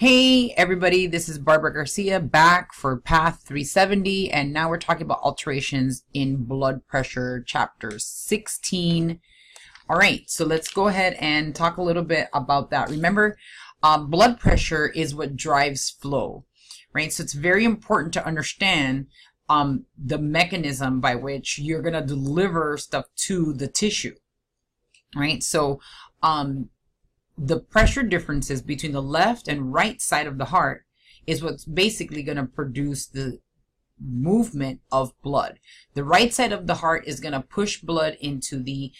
Hey everybody, this is Barbara Garcia back for Path 370, and now we're talking about alterations in blood pressure, chapter 16. All right, so let's go ahead and talk a little bit about that. Remember, blood pressure is what drives flow, right? So it's very important to understand the mechanism by which you're going to deliver stuff to the tissue, right? So the pressure differences between the left and right side of the heart is what's basically going to produce the movement of blood. The right side of the heart is going to push blood into the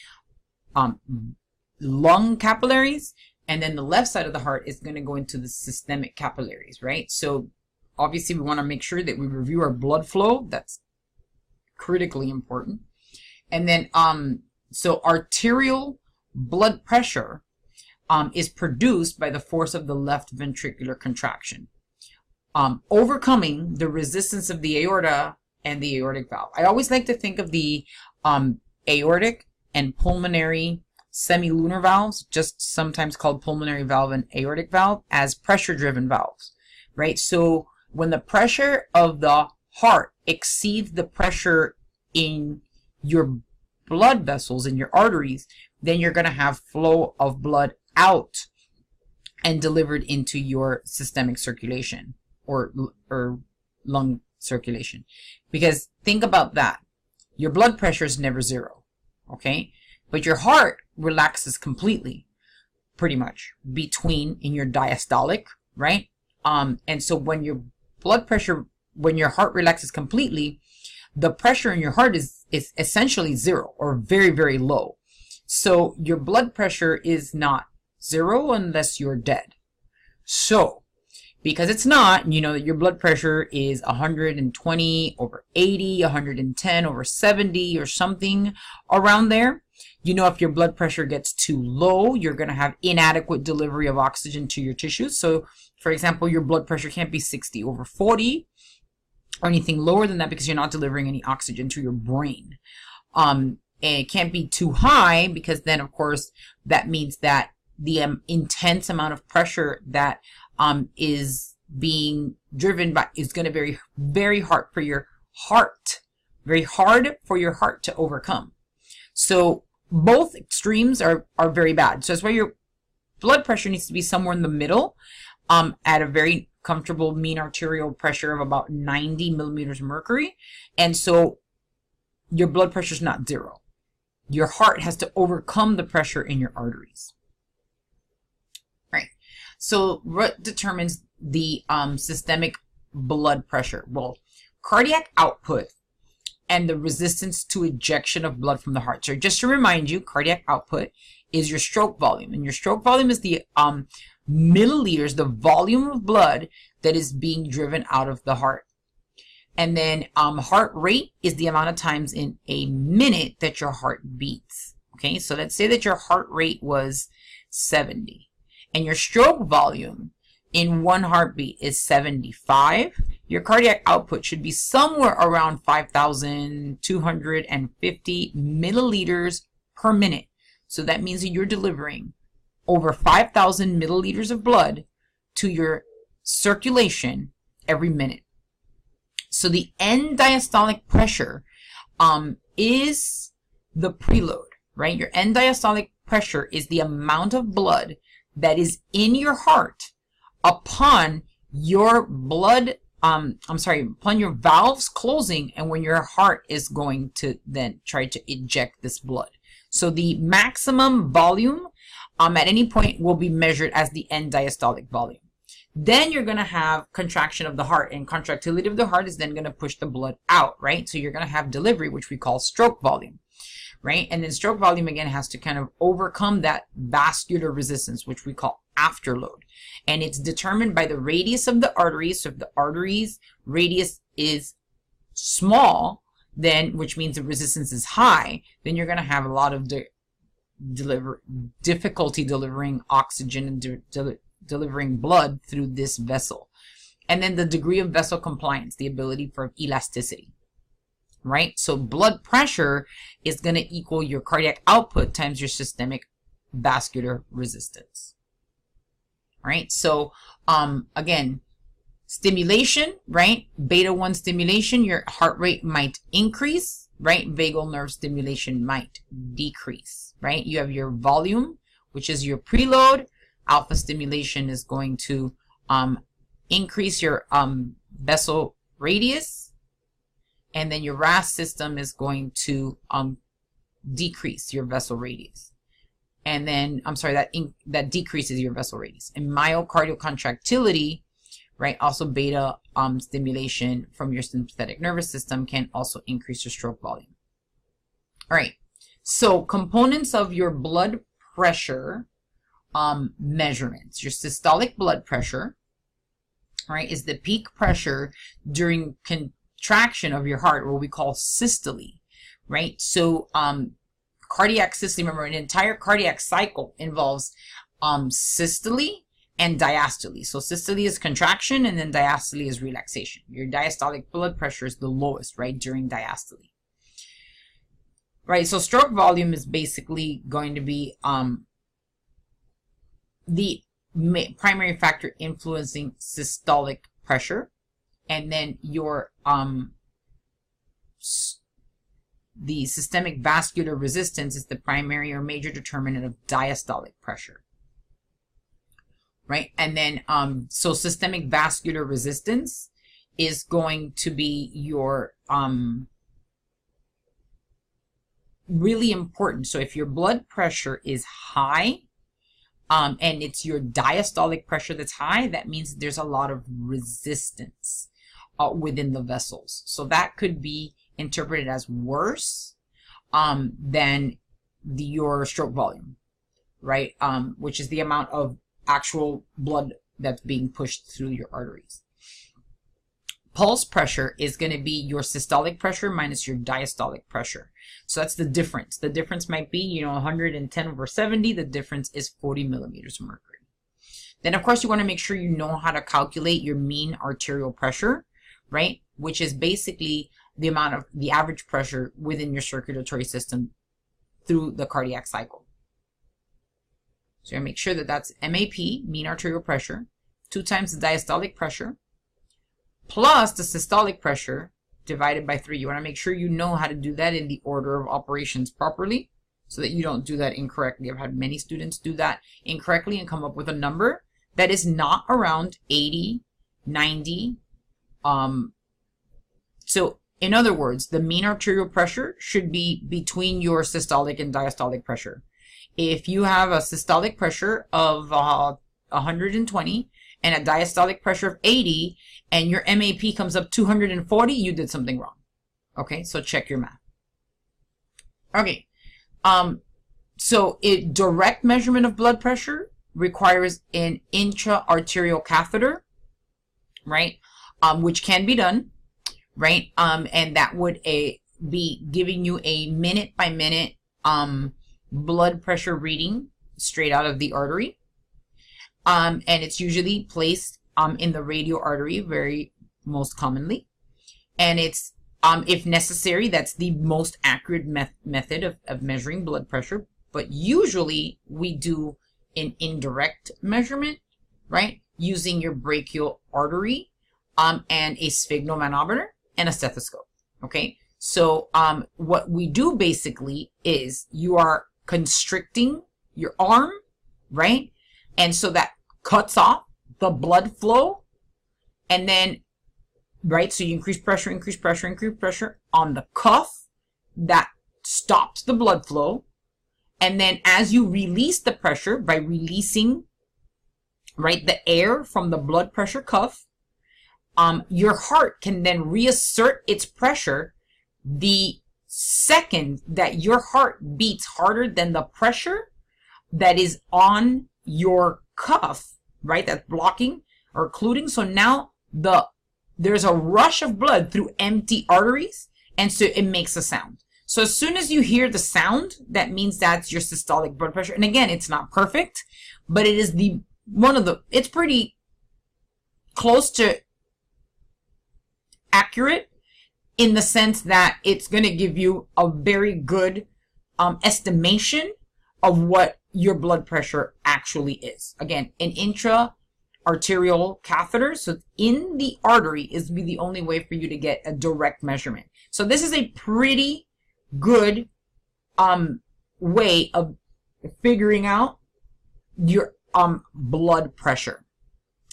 lung capillaries, and then the left side of the heart is going to go into the systemic capillaries, right? So obviously we want to make sure that we review our blood flow. That's critically important. And then so arterial blood pressure is produced by the force of the left ventricular contraction, overcoming the resistance of the aorta and the aortic valve. I always like to think of the aortic and pulmonary semilunar valves, just sometimes called pulmonary valve and aortic valve, as pressure-driven valves, right? So when the pressure of the heart exceeds the pressure in your blood vessels, in your arteries, then you're going to have flow of blood out and delivered into your systemic circulation or lung circulation. Because think about that. Your blood pressure is never zero, okay? But your heart relaxes completely, pretty much, in your diastolic, right? And so when your blood pressure, when your heart relaxes completely, the pressure in your heart is essentially zero or very, very low. So your blood pressure is not zero unless you're dead. So because it's not, you know that your blood pressure is 120 over 80, 110 over 70 or something around there. You know, if your blood pressure gets too low, you're going to have inadequate delivery of oxygen to your tissues. So for example, your blood pressure can't be 60 over 40 or anything lower than that because you're not delivering any oxygen to your brain. And it can't be too high because then of course that means that the intense amount of pressure that is being driven by is going to be very hard for your heart to overcome. So both extremes are very bad. So that's why your blood pressure needs to be somewhere in the middle, at a very comfortable mean arterial pressure of about 90 millimeters of mercury. And so your blood pressure is not zero. Your heart has to overcome the pressure in your arteries. Right. So what determines the systemic blood pressure? Well, cardiac output and the resistance to ejection of blood from the heart. So just to remind you, cardiac output is your stroke volume, and your stroke volume is the milliliters, the volume of blood that is being driven out of the heart. And then heart rate is the amount of times in a minute that your heart beats. Okay, so let's say that your heart rate was 70 and your stroke volume in one heartbeat is 75. Your cardiac output should be somewhere around 5,250 milliliters per minute. So that means that you're delivering over 5,000 milliliters of blood to your circulation every minute. So the end diastolic pressure is the preload, right? Your end diastolic pressure is the amount of blood that is in your heart upon your upon your valves closing and when your heart is going to then try to eject this blood. So the maximum volume at any point will be measured as the end diastolic volume. Then you're going to have contraction of the heart, and contractility of the heart is then going to push the blood out, right? So you're going to have delivery, which we call stroke volume, right? And then stroke volume again has to kind of overcome that vascular resistance, which we call afterload. And it's determined by the radius of the arteries. So if the artery's radius is small, then, which means the resistance is high, then you're going to have a lot of difficulty delivering oxygen and delivering blood through this vessel. And then the degree of vessel compliance, the ability for elasticity, right? So blood pressure is going to equal your cardiac output times your systemic vascular resistance. right? So again, stimulation, right? Beta 1 stimulation, your heart rate might increase, right? Vagal nerve stimulation might decrease, right? You have your volume, which is your preload. Alpha stimulation is going to increase your vessel radius, and then your RAS system is going to decrease your vessel radius. And then, I'm sorry, that decreases your vessel radius. And myocardial contractility, right, also beta stimulation from your sympathetic nervous system can also increase your stroke volume. All right, so components of your blood pressure measurements. Your systolic blood pressure, right, is the peak pressure during contraction of your heart, what we call systole, right? So cardiac systole, remember, an entire cardiac cycle involves systole and diastole. So systole is contraction, and then diastole is relaxation. Your diastolic blood pressure is the lowest, right, during diastole. Right, so stroke volume is basically going to be the primary factor influencing systolic pressure, and then your the systemic vascular resistance is the primary or major determinant of diastolic pressure, right? And then so systemic vascular resistance is going to be your really important. So if your blood pressure is high, and it's your diastolic pressure that's high, that means there's a lot of resistance within the vessels. So that could be interpreted as worse than your stroke volume, right? Which is the amount of actual blood that's being pushed through your arteries. Pulse pressure is going to be your systolic pressure minus your diastolic pressure. So that's the difference. The difference might be, 110/70. The difference is 40 millimeters of mercury. Then, of course, you want to make sure you know how to calculate your mean arterial pressure, right? Which is basically the amount of the average pressure within your circulatory system through the cardiac cycle. So you make sure that that's MAP, mean arterial pressure, 2 times the diastolic pressure, plus the systolic pressure divided by 3. You want to make sure you know how to do that in the order of operations properly so that you don't do that incorrectly. I've had many students do that incorrectly and come up with a number that is not around 80, 90. So in other words, the mean arterial pressure should be between your systolic and diastolic pressure. If you have a systolic pressure of 120 and a diastolic pressure of 80, and your MAP comes up 240, you did something wrong. Okay, so check your math. Okay, so a direct measurement of blood pressure requires an intra-arterial catheter, right, which can be done, right, and that would be giving you a minute-by-minute blood pressure reading straight out of the artery. And it's usually placed in the radial artery, most commonly. And it's, if necessary, that's the most accurate method of measuring blood pressure. But usually we do an indirect measurement, right? Using your brachial artery and a sphygmomanometer and a stethoscope, okay? So what we do basically is you are constricting your arm, right? And so that cuts off the blood flow, and then, right, so you increase pressure on the cuff, that stops the blood flow, and then as you release the pressure by releasing, right, the air from the blood pressure cuff, your heart can then reassert its pressure the second that your heart beats harder than the pressure that is on your cuff, right, that's blocking or occluding. So now there's a rush of blood through empty arteries, and so it makes a sound. So as soon as you hear the sound, that means that's your systolic blood pressure. And again, it's not perfect, but it is it's pretty close to accurate in the sense that it's going to give you a very good estimation of what your blood pressure actually is. Again, an intra-arterial catheter, so in the artery, is the only way for you to get a direct measurement. So this is a pretty good way of figuring out your blood pressure.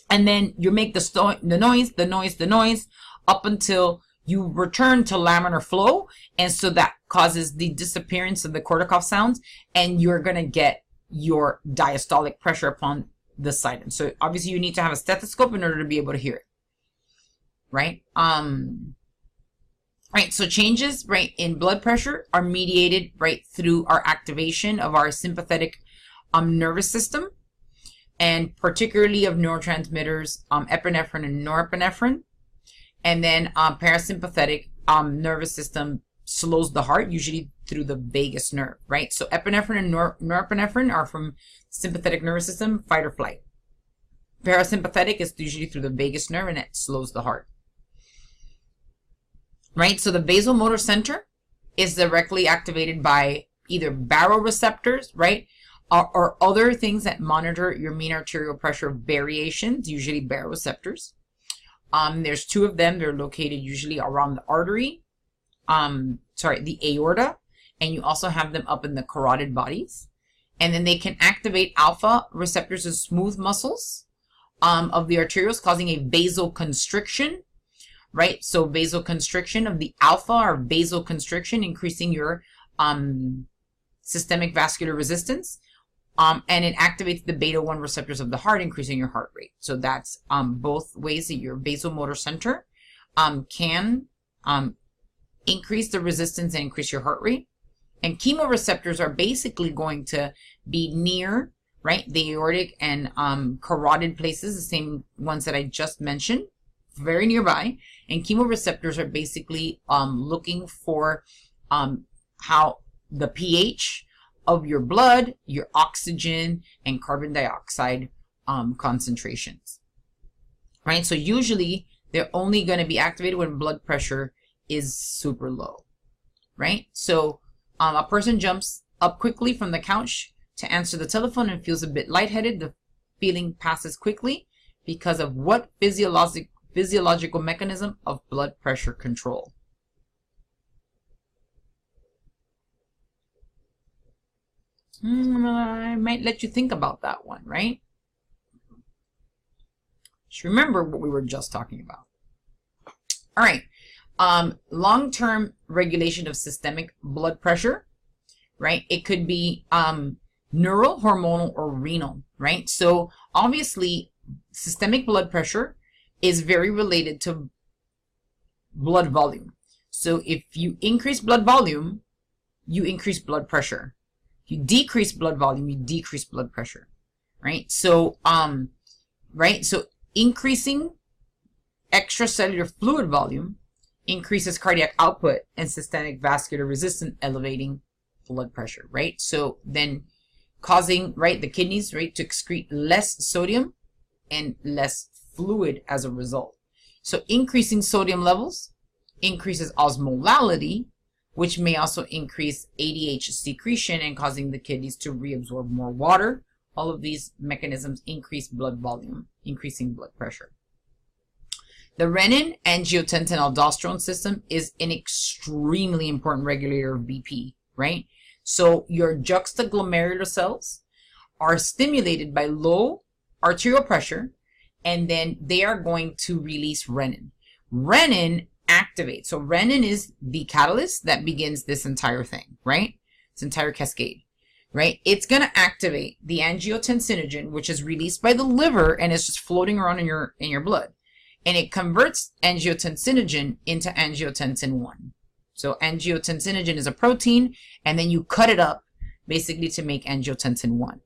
And then you make the noise up until you return to laminar flow, and so that causes the disappearance of the Korsakoff sounds, and you're gonna get your diastolic pressure upon the site. And so obviously you need to have a stethoscope in order to be able to hear it, right? Right, so changes, right, in blood pressure are mediated, right, through our activation of our sympathetic nervous system, and particularly of neurotransmitters, epinephrine and norepinephrine. And then parasympathetic nervous system slows the heart, usually through the vagus nerve, right? So epinephrine and norepinephrine are from sympathetic nervous system, fight or flight. Parasympathetic is usually through the vagus nerve, and it slows the heart. Right, so the vasomotor center is directly activated by either baroreceptors, right, or other things that monitor your mean arterial pressure variations, usually baroreceptors. There's two of them. They're located usually around the artery, the aorta, and you also have them up in the carotid bodies. And then they can activate alpha receptors and smooth muscles of the arterioles, causing a vasoconstriction. Right, so vasoconstriction of the alpha, or vasoconstriction, increasing your systemic vascular resistance, and it activates the beta-1 receptors of the heart, increasing your heart rate. So that's both ways that your vasomotor center can increase the resistance and increase your heart rate. And chemoreceptors are basically going to be near, right, the aortic and carotid places, the same ones that I just mentioned, very nearby. And chemoreceptors are basically looking for how the pH of your blood, your oxygen, and carbon dioxide concentrations. Right? So usually they're only going to be activated when blood pressure is super low. Right? So a person jumps up quickly from the couch to answer the telephone and feels a bit lightheaded. The feeling passes quickly because of what physiological mechanism of blood pressure control. I might let you think about that one, right? Just remember what we were just talking about. All right. Long-term regulation of systemic blood pressure, right? It could be neural, hormonal, or renal, right? So obviously, systemic blood pressure is very related to blood volume. So if you increase blood volume, you increase blood pressure. If you decrease blood volume, you decrease blood pressure, right? So, so increasing extracellular fluid volume increases cardiac output and systemic vascular resistance, elevating blood pressure, right? So then causing, right, the kidneys, right, to excrete less sodium and less fluid as a result. So increasing sodium levels increases osmolality, which may also increase ADH secretion and causing the kidneys to reabsorb more water. All of these mechanisms increase blood volume, increasing blood pressure. The renin-angiotensin-aldosterone system is an extremely important regulator of BP, right? So your juxtaglomerular cells are stimulated by low arterial pressure, and then they are going to release renin. Renin activates. So renin is the catalyst that begins this entire thing, right? This entire cascade, right? It's going to activate the angiotensinogen, which is released by the liver and is just floating around in your blood. And it converts angiotensinogen into angiotensin 1. So angiotensinogen is a protein, and then you cut it up basically to make angiotensin 1.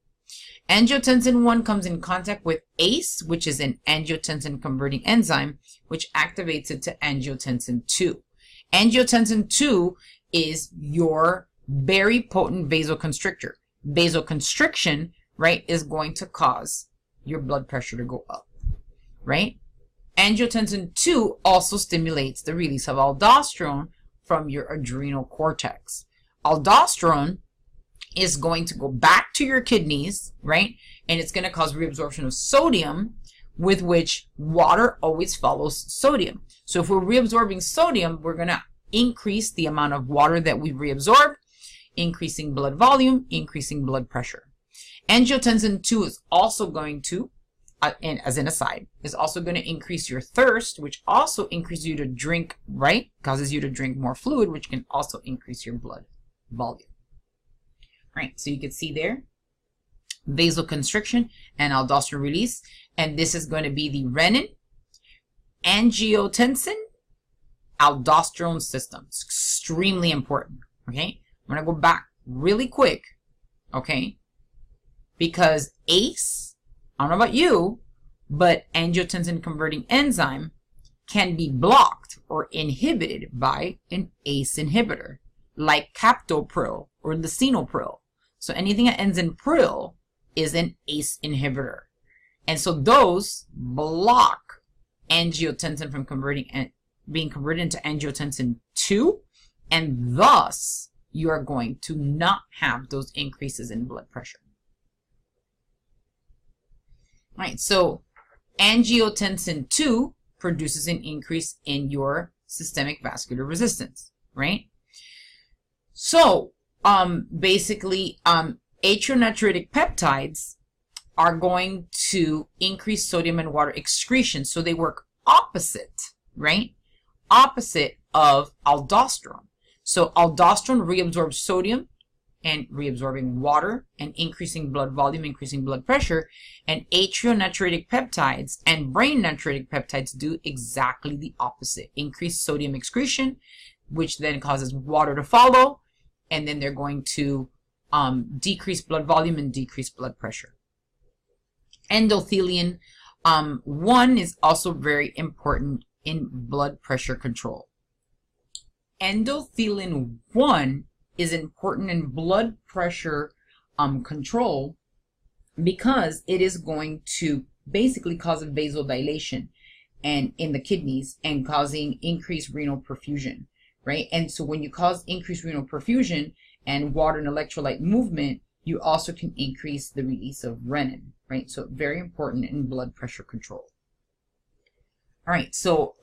Angiotensin 1 comes in contact with ACE, which is an angiotensin converting enzyme, which activates it to angiotensin 2. Angiotensin 2 is your very potent vasoconstrictor. Vasoconstriction, right, is going to cause your blood pressure to go up, right? Angiotensin 2 also stimulates the release of aldosterone from your adrenal cortex. Aldosterone is going to go back to your kidneys, right? And it's going to cause reabsorption of sodium, with which water always follows sodium. So if we're reabsorbing sodium, we're going to increase the amount of water that we reabsorb, increasing blood volume, increasing blood pressure. Angiotensin II is also going to, and as an aside, is also going to increase your thirst, which also increases you to drink, right? Causes you to drink more fluid, which can also increase your blood volume. Right, so you can see there, vasoconstriction and aldosterone release. And this is going to be the renin, angiotensin, aldosterone system. It's extremely important, okay? I'm going to go back really quick, okay? Because ACE, I don't know about you, but angiotensin converting enzyme can be blocked or inhibited by an ACE inhibitor, like captopril or lisinopril. So anything that ends in pril is an ACE inhibitor. And so those block angiotensin from being converted into angiotensin II, and thus you are going to not have those increases in blood pressure. All right, so angiotensin II produces an increase in your systemic vascular resistance, right? So basically, atrionatriuretic peptides are going to increase sodium and water excretion. So they work opposite, right? Opposite of aldosterone. So aldosterone reabsorbs sodium and reabsorbing water and increasing blood volume, increasing blood pressure. And atrionatriuretic peptides and brain natriuretic peptides do exactly the opposite. Increase sodium excretion, which then causes water to follow. And then they're going to decrease blood volume and decrease blood pressure. Endothelin 1 is also very important in blood pressure control. Endothelin 1 is important in blood pressure control because it is going to basically cause a vasodilation and in the kidneys and causing increased renal perfusion, right? And so when you cause increased renal perfusion and water and electrolyte movement, you also can increase the release of renin, right? So very important in blood pressure control. All right, so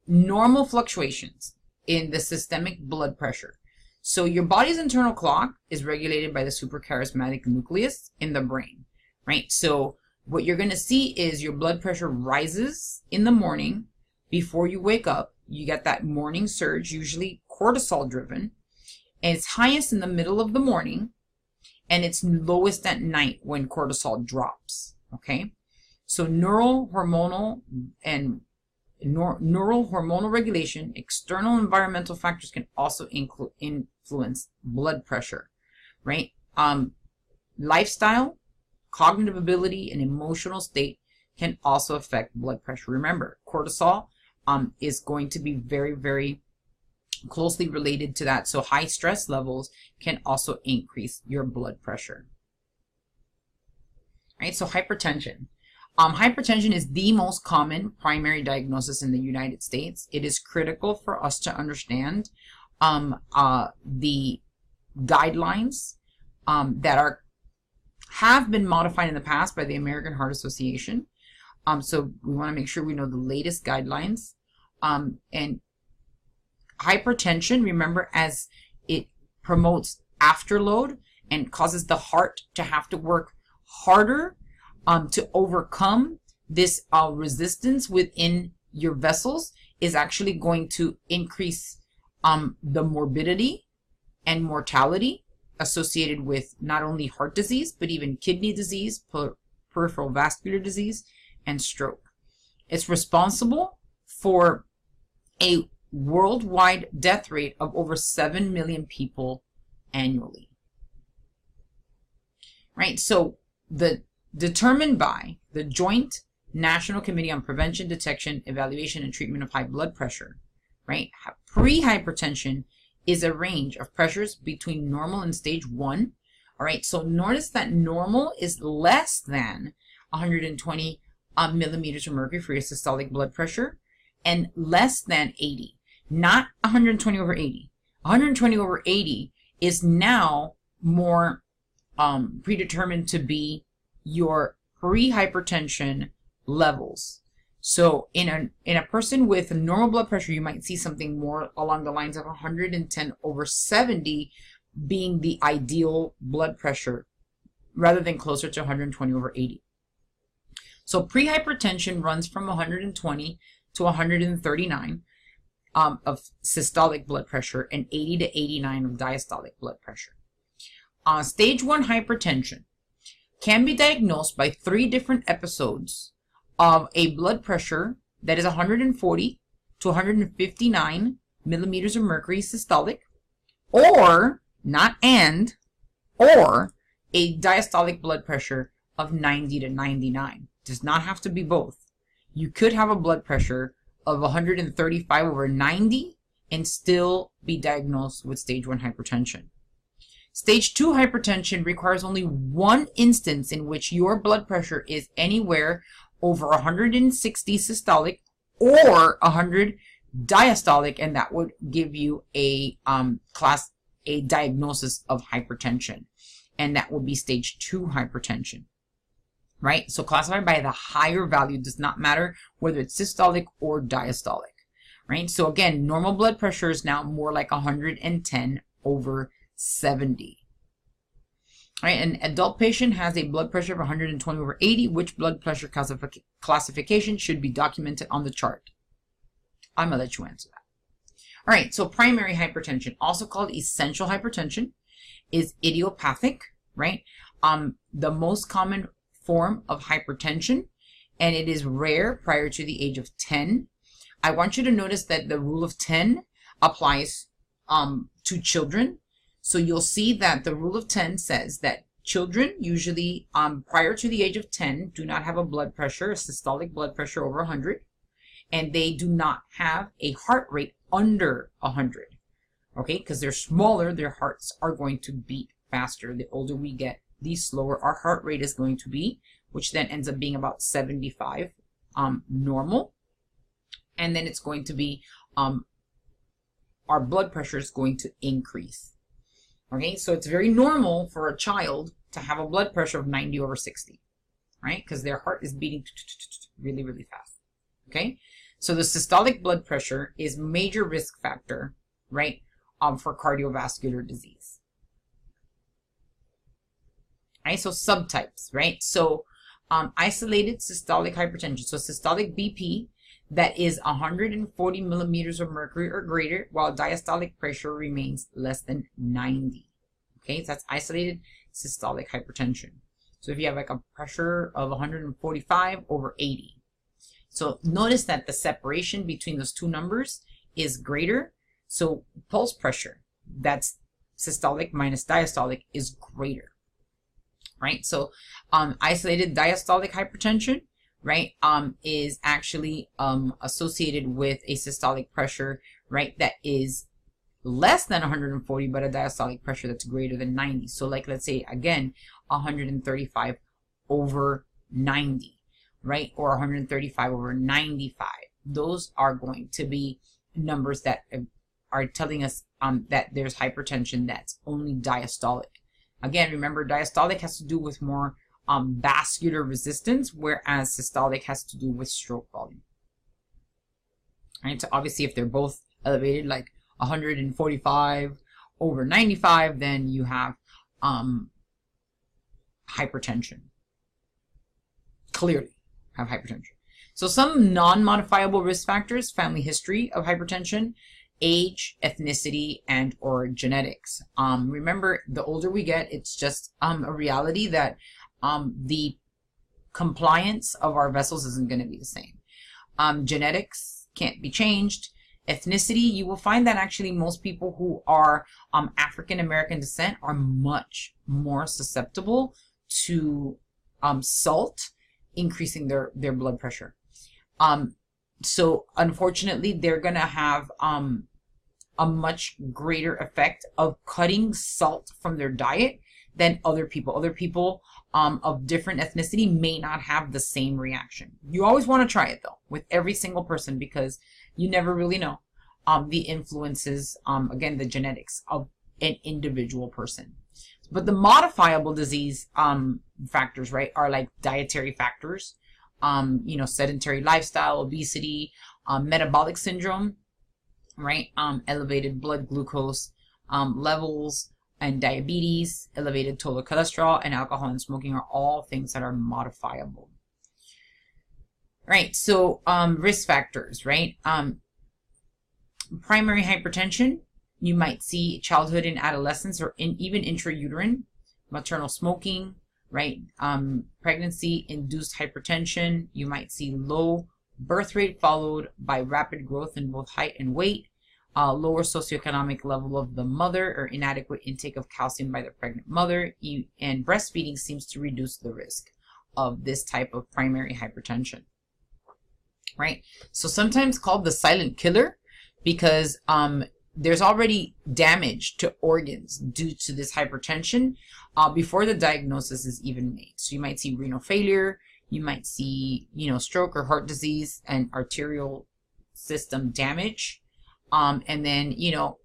normal fluctuations in the systemic blood pressure. So your body's internal clock is regulated by the suprachiasmatic nucleus in the brain, right? So what you're going to see is your blood pressure rises in the morning before you wake up. You get that morning surge, usually cortisol driven, and it's highest in the middle of the morning, and it's lowest at night when cortisol drops, okay? So neural hormonal regulation, external environmental factors can also influence blood pressure, right? Lifestyle, cognitive ability, and emotional state can also affect blood pressure. Remember, cortisol is going to be very, very closely related to that. So high stress levels can also increase your blood pressure. Right? So hypertension. Hypertension is the most common primary diagnosis in the United States. It is critical for us to understand the guidelines that have been modified in the past by the American Heart Association. So we want to make sure we know the latest guidelines. And hypertension, remember, as it promotes afterload and causes the heart to have to work harder to overcome this resistance within your vessels, is actually going to increase the morbidity and mortality associated with not only heart disease, but even kidney disease, peripheral vascular disease, and stroke. It's responsible for a worldwide death rate of over 7 million people annually. Right? So determined by the Joint National Committee on Prevention, Detection, Evaluation, and Treatment of High Blood Pressure, right? Pre-hypertension is a range of pressures between normal and stage 1. All right, so notice that normal is less than 120 millimeters of mercury for your systolic blood pressure, and less than 80, not 120 over 80. 120 over 80 is now more predetermined to be your pre-hypertension levels. So in a person with normal blood pressure, you might see something more along the lines of 110/70 being the ideal blood pressure, rather than closer to 120/80. So pre-hypertension runs from 120 to 139 of systolic blood pressure and 80 to 89 of diastolic blood pressure. Stage 1 hypertension can be diagnosed by 3 different episodes of a blood pressure that is 140 to 159 millimeters of mercury systolic, or or a diastolic blood pressure of 90 to 99. Does not have to be both. You could have a blood pressure of 135/90 and still be diagnosed with stage 1 hypertension. Stage 2 hypertension requires only one instance in which your blood pressure is anywhere over 160 systolic or 100 diastolic, and that would give you a diagnosis of hypertension, and that would be stage 2 hypertension. Right? So classified by the higher value, does not matter whether it's systolic or diastolic. Right? So again, normal blood pressure is now more like 110/70. Right? An adult patient has a blood pressure of 120/80. Which blood pressure classification should be documented on the chart? I'm going to let you answer that. All right, so primary hypertension, also called essential hypertension, is idiopathic, right? The most common form of hypertension, and it is rare prior to the age of 10. I want you to notice that the rule of 10 applies to children. So you'll see that the rule of 10 says that children usually prior to the age of 10 do not have a blood pressure, a systolic blood pressure over 100, and they do not have a heart rate under 100. Okay, because they're smaller, their hearts are going to beat faster. The older we get, the slower our heart rate is going to be, which then ends up being about 75 normal. And then it's going to be, our blood pressure is going to increase. Okay, so it's very normal for a child to have a blood pressure of 90/60, right? Because their heart is beating really, really fast. Okay, so the systolic blood pressure is major risk factor, right, for cardiovascular disease. Right, so subtypes, right? So isolated systolic hypertension, so systolic BP that is 140 millimeters of mercury or greater, while diastolic pressure remains less than 90. Okay, so that's isolated systolic hypertension. So if you have like a pressure of 145/80. So notice that the separation between those two numbers is greater. So pulse pressure, that's systolic minus diastolic, is greater. Right, so isolated diastolic hypertension, right, is actually associated with a systolic pressure, right, that is less than 140, but a diastolic pressure that's greater than 90. So like, let's say again, 135/90, right, or 135/95. Those are going to be numbers that are telling us that there's hypertension that's only diastolic. Again, remember, diastolic has to do with more vascular resistance, whereas systolic has to do with stroke volume. Right? So obviously, if they're both elevated, like 145/95, then you have hypertension. Clearly have hypertension. So some non-modifiable risk factors: family history of hypertension, age, ethnicity, and or genetics. Remember, the older we get, it's just a reality that the compliance of our vessels isn't going to be the same. Genetics can't be changed. Ethnicity, you will find that actually most people who are African American descent are much more susceptible to salt increasing their blood pressure. So unfortunately, they're going to have a much greater effect of cutting salt from their diet than other people. Other people of different ethnicity may not have the same reaction. You always want to try it though, with every single person, because you never really know the influences, again, the genetics of an individual person. But the modifiable disease factors, right, are like dietary factors, you know, sedentary lifestyle, obesity, metabolic syndrome, right, elevated blood glucose levels, and diabetes, elevated total cholesterol, and alcohol and smoking are all things that are modifiable. Right, so risk factors, right? Primary hypertension, you might see childhood and adolescence, or even intrauterine. Maternal smoking, right? Pregnancy-induced hypertension, you might see low birth rate followed by rapid growth in both height and weight. Lower socioeconomic level of the mother, or inadequate intake of calcium by the pregnant mother, and breastfeeding seems to reduce the risk of this type of primary hypertension, right? So sometimes called the silent killer, because there's already damage to organs due to this hypertension before the diagnosis is even made. So you might see renal failure, you might see, you know, stroke or heart disease and arterial system damage. And then, you know,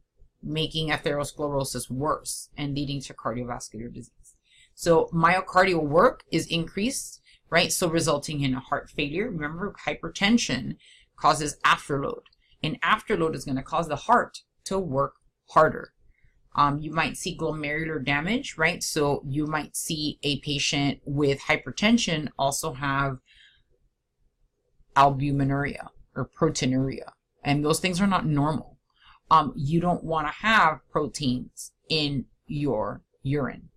making atherosclerosis worse and leading to cardiovascular disease. So myocardial work is increased, right? So resulting in a heart failure. Remember, hypertension causes afterload, and afterload is going to cause the heart to work harder. You might see glomerular damage, right? So you might see a patient with hypertension also have albuminuria or proteinuria. And those things are not normal. You don't want to have proteins in your urine.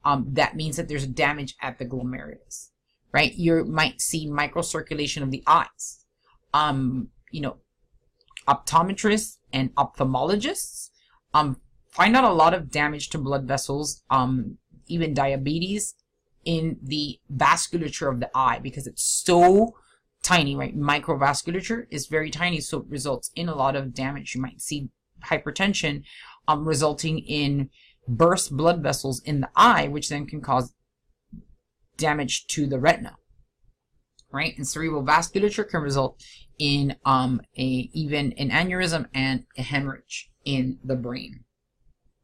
That means that there's damage at the glomerulus, right? You might see microcirculation of the eyes. You know, optometrists and ophthalmologists find out a lot of damage to blood vessels, even diabetes, in the vasculature of the eye, because it's so tiny, right? Microvasculature is very tiny, so it results in a lot of damage. You might see hypertension resulting in burst blood vessels in the eye, which then can cause damage to the retina, right? And cerebral vasculature can result in even an aneurysm and a hemorrhage in the brain.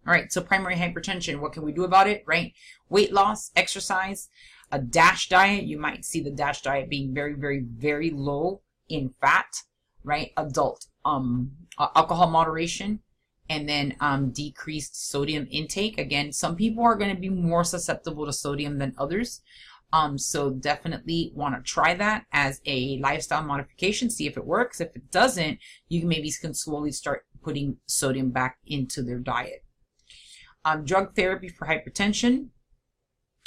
All right, so primary hypertension, what can we do about it, right? Weight loss, exercise, a DASH diet. You might see the DASH diet being very, very, very low in fat, right? Adult alcohol moderation, and then decreased sodium intake. Again, some people are going to be more susceptible to sodium than others. So definitely want to try that as a lifestyle modification, see if it works. If it doesn't, you can slowly start putting sodium back into their diet. Drug therapy for hypertension,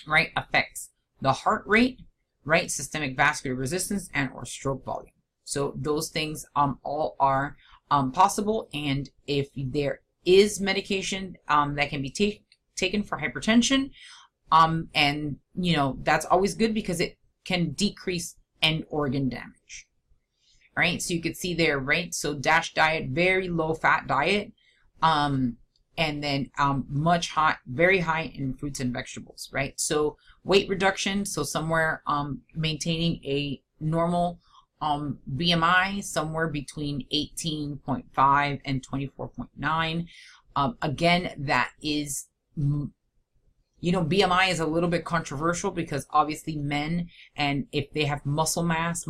right, affects the heart rate, right, systemic vascular resistance, and or stroke volume. So those things all are possible, and if there is medication that can be taken for hypertension, and you know, that's always good because it can decrease end organ damage. All right, so you could see there, right? So DASH diet, very low fat diet, and then very high in fruits and vegetables, right? So weight reduction, so somewhere maintaining a normal BMI somewhere between 18.5 and 24.9. Again, that is, you know, BMI is a little bit controversial because obviously men, and if they have muscle mass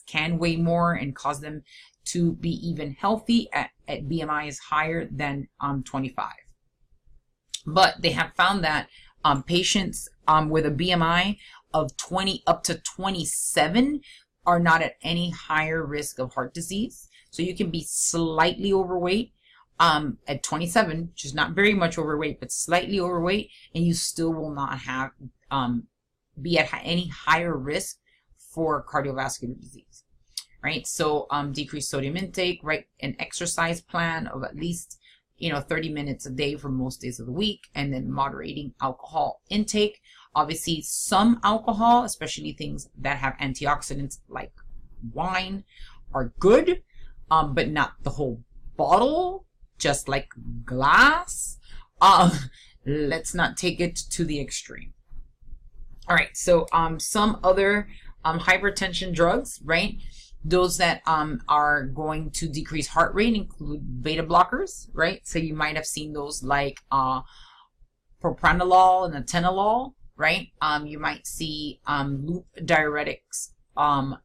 can weigh more and cause them to be even healthy at BMI is higher than 25. But they have found that patients with a BMI of 20 up to 27 are not at any higher risk of heart disease. So you can be slightly overweight at 27, which is not very much overweight, but slightly overweight, and you still will not have be at any higher risk for cardiovascular disease, right? So decreased sodium intake, right? An exercise plan of at least 30 minutes a day for most days of the week, and then moderating alcohol intake. Obviously, some alcohol, especially things that have antioxidants like wine, are good, but not the whole bottle, just like glass. Let's not take it to the extreme. All right, so some other hypertension drugs, right? Those that are going to decrease heart rate include beta blockers, right? So you might have seen those like propranolol and atenolol, right? You might see loop diuretics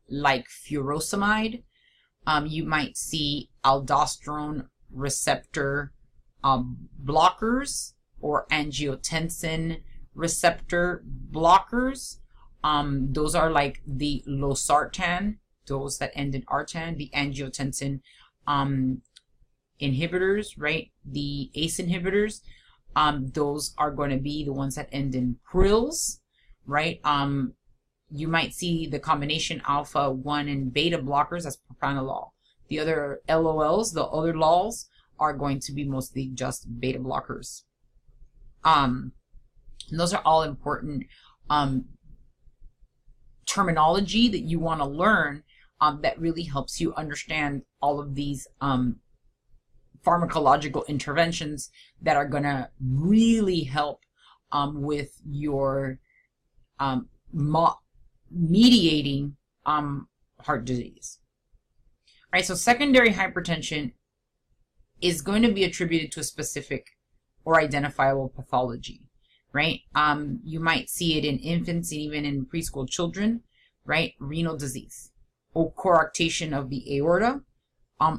like furosemide. You might see aldosterone receptor blockers or angiotensin receptor blockers. Those are like the losartan, those that end in artan, the angiotensin inhibitors, right? The ACE inhibitors. Those are going to be the ones that end in prils, right? You might see the combination alpha 1 and beta blockers as propranolol. The other LOLs, the other LOLs, are going to be mostly just beta blockers. And those are all important terminology that you want to learn that really helps you understand all of these pharmacological interventions that are going to really help with your mediating heart disease. All right, so secondary hypertension is going to be attributed to a specific or identifiable pathology, right? You might see it in infants and even in preschool children, right? Renal disease, or coarctation of the aorta,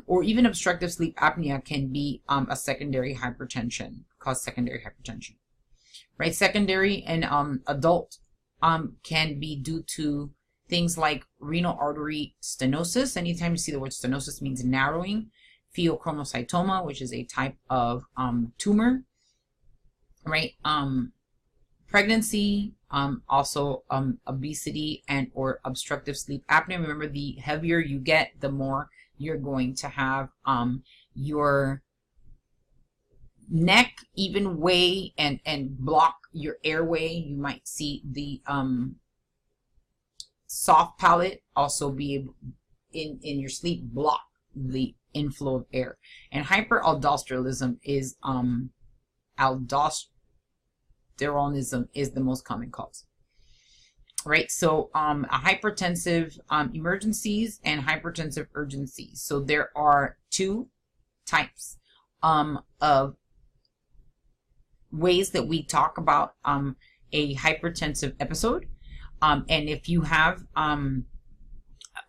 or even obstructive sleep apnea can be a secondary hypertension, cause secondary hypertension, right? Secondary and adult can be due to things like renal artery stenosis. Anytime you see the word stenosis, means narrowing. Pheochromocytoma, which is a type of tumor, right? Pregnancy, also obesity and or obstructive sleep apnea. Remember, the heavier you get, the more you're going to have your neck even weigh and block your airway. You might see the soft palate also be able, in your sleep, block the inflow of air. And hyperaldosteronism is aldosteronism is the most common cause, right? So hypertensive emergencies and hypertensive urgencies. So there are two types of ways that we talk about a hypertensive episode. And if you have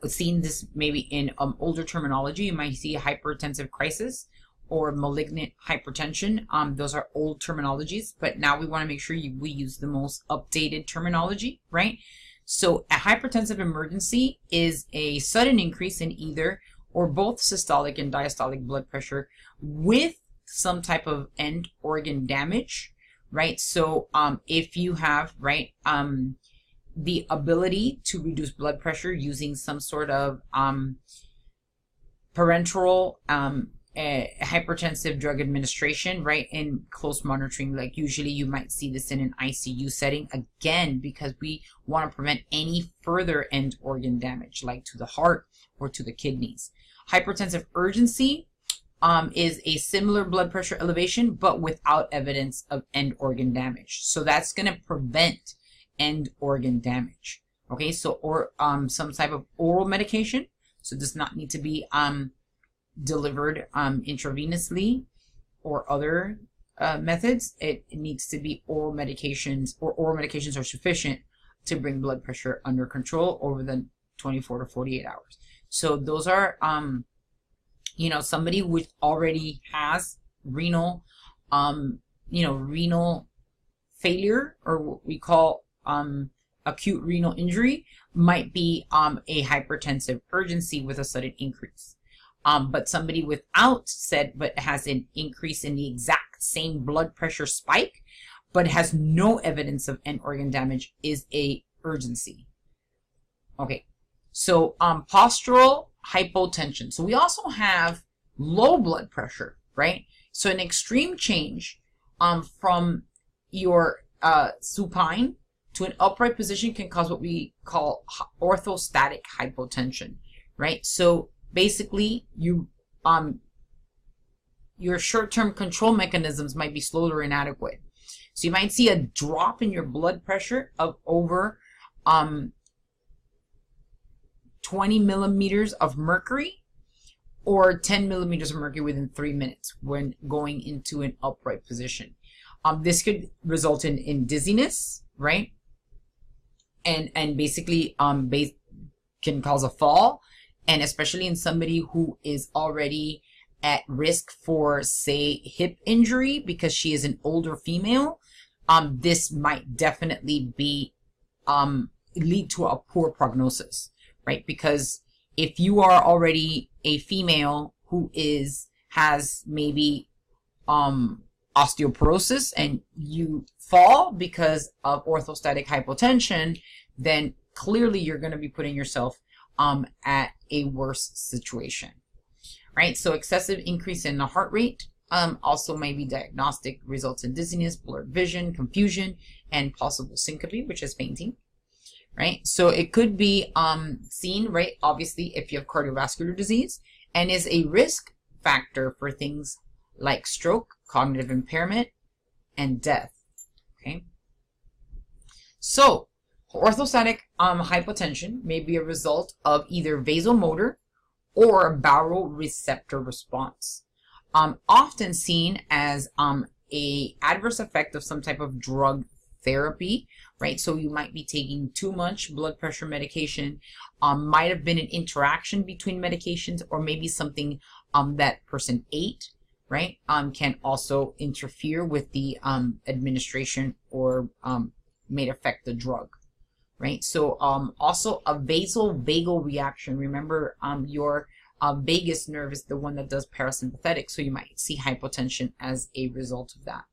seen this maybe in older terminology, you might see a hypertensive crisis or malignant hypertension. Those are old terminologies, but now we want to make sure we use the most updated terminology, right? So a hypertensive emergency is a sudden increase in either or both systolic and diastolic blood pressure with some type of end organ damage, right? So if you have, right, the ability to reduce blood pressure using some sort of parenteral hypertensive drug administration, right, in close monitoring, like usually you might see this in an ICU setting, again, because we want to prevent any further end organ damage, like to the heart or to the kidneys. Hypertensive urgency is a similar blood pressure elevation, but without evidence of end organ damage. So that's going to prevent end organ damage. Okay, so or some type of oral medication. So it does not need to be delivered intravenously or other methods. It needs to be oral medications, or oral medications are sufficient to bring blood pressure under control over the 24 to 48 hours. So those are, you know, somebody who already has renal, renal failure, or what we call acute renal injury, might be a hypertensive urgency with a sudden increase. But somebody without said, but has an increase in the exact same blood pressure spike, but has no evidence of end organ damage, is a urgency. Okay, so postural hypotension. So we also have low blood pressure, right? So an extreme change from your supine to an upright position can cause what we call orthostatic hypotension, right? So basically, your short-term control mechanisms might be slow or inadequate. So you might see a drop in your blood pressure of over 20 millimeters of mercury or 10 millimeters of mercury within 3 minutes when going into an upright position. This could result in dizziness, right? And basically can cause a fall, and especially in somebody who is already at risk for, say, hip injury because she is an older female. This might definitely be lead to a poor prognosis, right? Because if you are already a female who has maybe osteoporosis and you fall because of orthostatic hypotension, then clearly you're going to be putting yourself at a worse situation, right? So excessive increase in the heart rate also may be diagnostic, results in dizziness, blurred vision, confusion, and possible syncope, which is fainting, right? So it could be seen, right, obviously, if you have cardiovascular disease, and is a risk factor for things like stroke, cognitive impairment, and death, okay? So orthostatic hypotension may be a result of either vasomotor or baroreceptor response, often seen as a adverse effect of some type of drug therapy, right? So you might be taking too much blood pressure medication, might have been an interaction between medications, or maybe something that person ate, right? Can also interfere with the administration or may affect the drug, right? So also a vasovagal reaction. Remember, your vagus nerve is the one that does parasympathetic, so you might see hypotension as a result of that.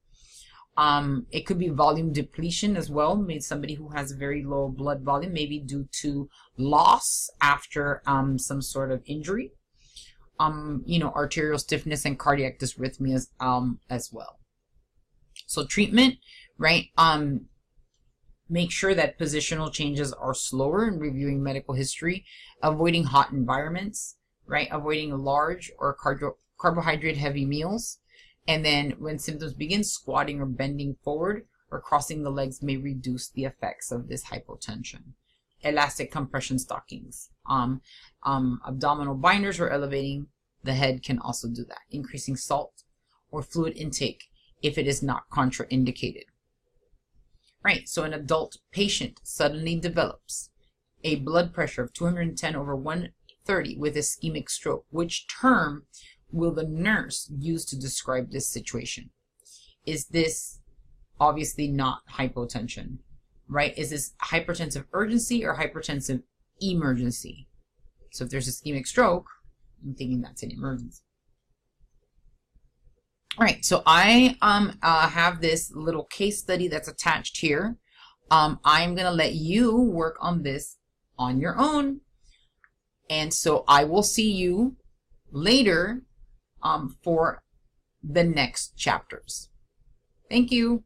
It could be volume depletion as well. Maybe somebody who has very low blood volume, maybe due to loss after some sort of injury. You know, arterial stiffness and cardiac dysrhythmias as well. So treatment, right? Make sure that positional changes are slower in reviewing medical history, avoiding hot environments, right? Avoiding large or carbohydrate heavy meals. And then when symptoms begin, squatting or bending forward or crossing the legs may reduce the effects of this hypotension. Elastic compression stockings. Abdominal binders or elevating the head can also do that. Increasing salt or fluid intake if it is not contraindicated. Right, so an adult patient suddenly develops a blood pressure of 210 over 130 with ischemic stroke. Which term will the nurse use to describe this situation? Is this obviously not hypotension, right? Is this hypertensive urgency or hypertensive emergency? So if there's ischemic stroke, I'm thinking that's an emergency. All right, so I have this little case study that's attached here. I'm going to let you work on this on your own. And so I will see you later for the next chapters. Thank you.